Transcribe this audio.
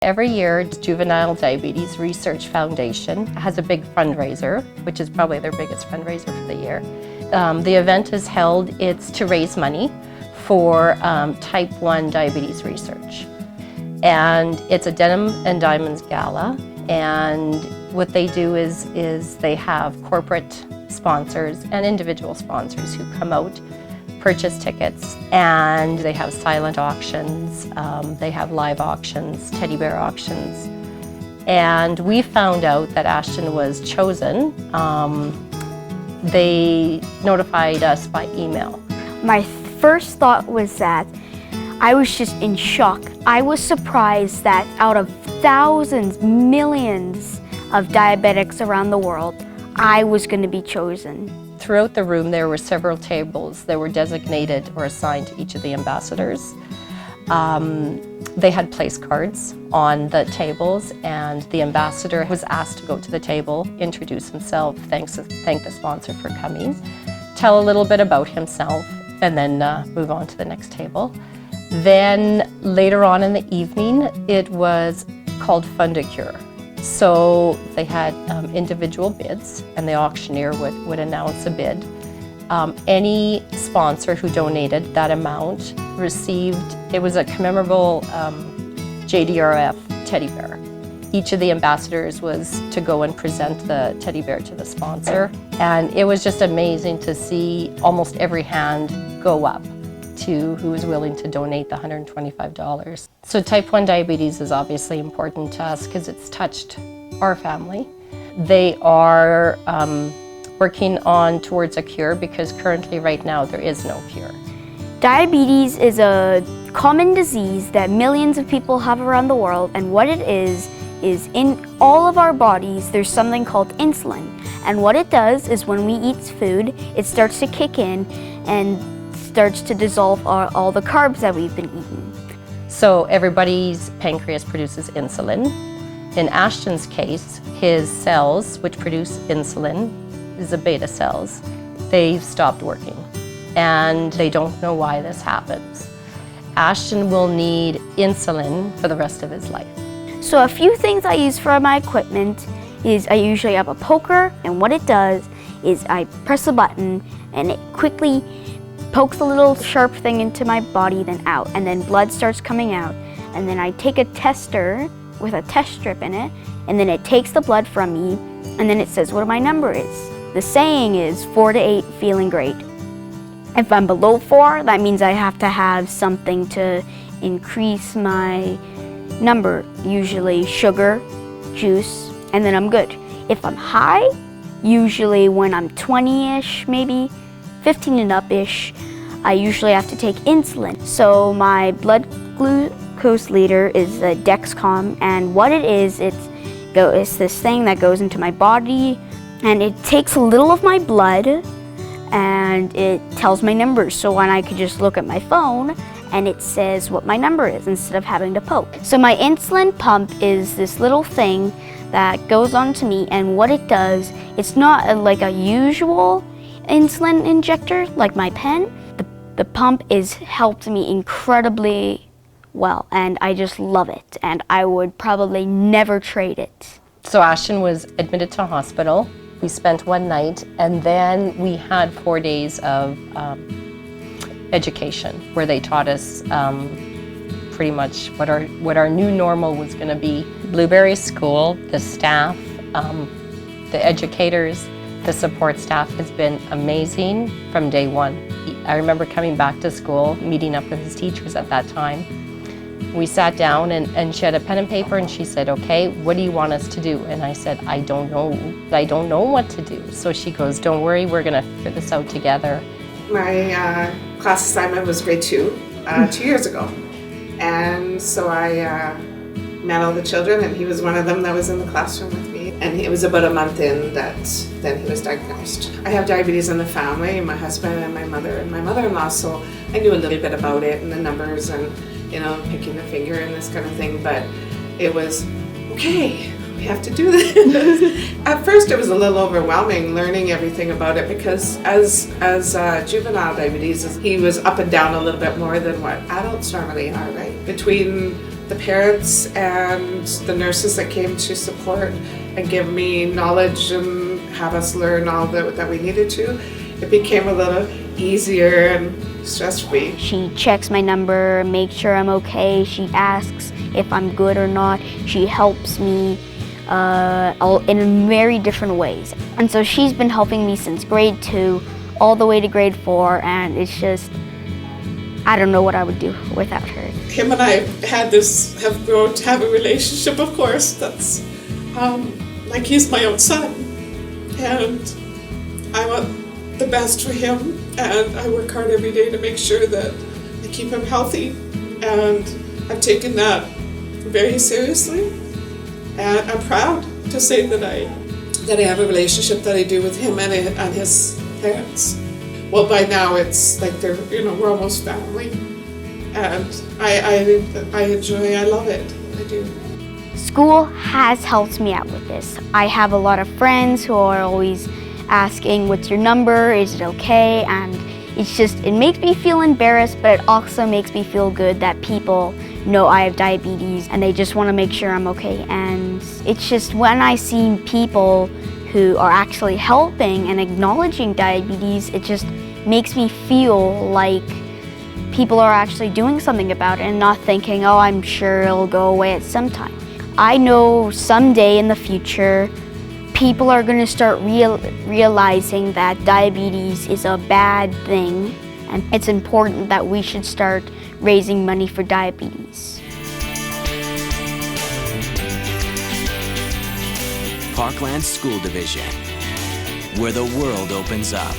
Every year, Juvenile Diabetes Research Foundation has a big fundraiser, which is probably their biggest fundraiser for the year. The event is held, it's to raise money for type 1 diabetes research. And it's a Denim and Diamonds Gala, and what they do is they have corporate sponsors and individual sponsors who come out, purchase tickets, and they have silent auctions, they have live auctions, teddy bear auctions. And we found out that Ashton was chosen. They notified us by email. My first thought was that I was just in shock. I was surprised that out of thousands, millions of diabetics around the world, I was going to be chosen. Throughout the room, there were several tables that were designated or assigned to each of the ambassadors. They had place cards on the tables, and the ambassador was asked to go to the table, introduce himself, thank the sponsor for coming, tell a little bit about himself, and then move on to the next table. Then later on in the evening, it was called Fund a Cure. So they had individual bids, and the auctioneer would announce a bid. Any sponsor who donated that amount received, it was a commemorable JDRF teddy bear. Each of the ambassadors was to go and present the teddy bear to the sponsor, and it was just amazing to see almost every hand go up to who was willing to donate the $125. So type 1 diabetes is obviously important to us because it's touched our family. They are working on towards a cure because currently right now there is no cure. Diabetes is a common disease that millions of people have around the world, and what it is in all of our bodies there's something called insulin. And what it does is when we eat food, it starts to kick in and starts to dissolve all the carbs that we've been eating. So everybody's pancreas produces insulin. In Ashton's case, his cells, which produce insulin, is the beta cells, they've stopped working. And they don't know why this happens. Ashton will need insulin for the rest of his life. So a few things I use for my equipment is I usually have a poker, and what it does is I press a button and it quickly pokes a little sharp thing into my body, then out, and then blood starts coming out. And then I take a tester with a test strip in it, and then it takes the blood from me, and then it says what my number is. The saying is 4 to 8, feeling great. If I'm below 4, that means I have to have something to increase my number, usually sugar, juice, and then I'm good. If I'm high, usually when I'm 20-ish, maybe 15 and up-ish, I usually have to take insulin. So my blood glucose leader is a Dexcom, and what it is, it's this thing that goes into my body, and it takes a little of my blood, and it tells my numbers. So when I could just look at my phone, and it says what my number is instead of having to poke. So my insulin pump is this little thing that goes onto me, and what it does, it's not like a usual insulin injector like my pen. The pump is helped me incredibly well, and I just love it, and I would probably never trade it. So Ashton was admitted to hospital. We spent one night, and then we had 4 days of education where they taught us pretty much what our new normal was going to be. Blueberry School, the staff, the educators, the support staff has been amazing from day one. I remember coming back to school, meeting up with his teachers at that time. We sat down and she had a pen and paper, and she said, okay, what do you want us to do? And I said, I don't know what to do. So she goes, don't worry, we're gonna figure this out together. My class assignment was grade 2, 2 years ago. And so I met all the children, and he was one of them that was in the classroom with me. And it was about a month in that then he was diagnosed. I have diabetes in the family, my husband and my mother and my mother-in-law, so I knew a little bit about it and the numbers and, you know, picking the finger and this kind of thing, but it was, okay, we have to do this. At first it was a little overwhelming learning everything about it because as juvenile diabetes, he was up and down a little bit more than what adults normally are, right? Between the parents and the nurses that came to support and give me knowledge and have us learn all that we needed to, it became a little easier and stress-free. She checks my number, makes sure I'm okay. She asks if I'm good or not. She helps me in very different ways. And so she's been helping me since grade 2 all the way to grade 4, and it's just, I don't know what I would do without her. Him and I have grown to have a relationship, of course, that's like he's my own son. And I want the best for him, and I work hard every day to make sure that I keep him healthy. And I've taken that very seriously. And I'm proud to say that I have a relationship that I do with him and his parents. Well, by now it's like we're almost family. And I enjoy, I love it, I do. School has helped me out with this. I have a lot of friends who are always asking, what's your number, is it okay? And it makes me feel embarrassed, but it also makes me feel good that people know I have diabetes and they just want to make sure I'm okay. And it's just when I see people who are actually helping and acknowledging diabetes, it just makes me feel like people are actually doing something about it and not thinking, oh, I'm sure it'll go away at some time. I know someday in the future, people are going to start realizing that diabetes is a bad thing, and it's important that we should start raising money for diabetes. Parkland School Division, where the world opens up.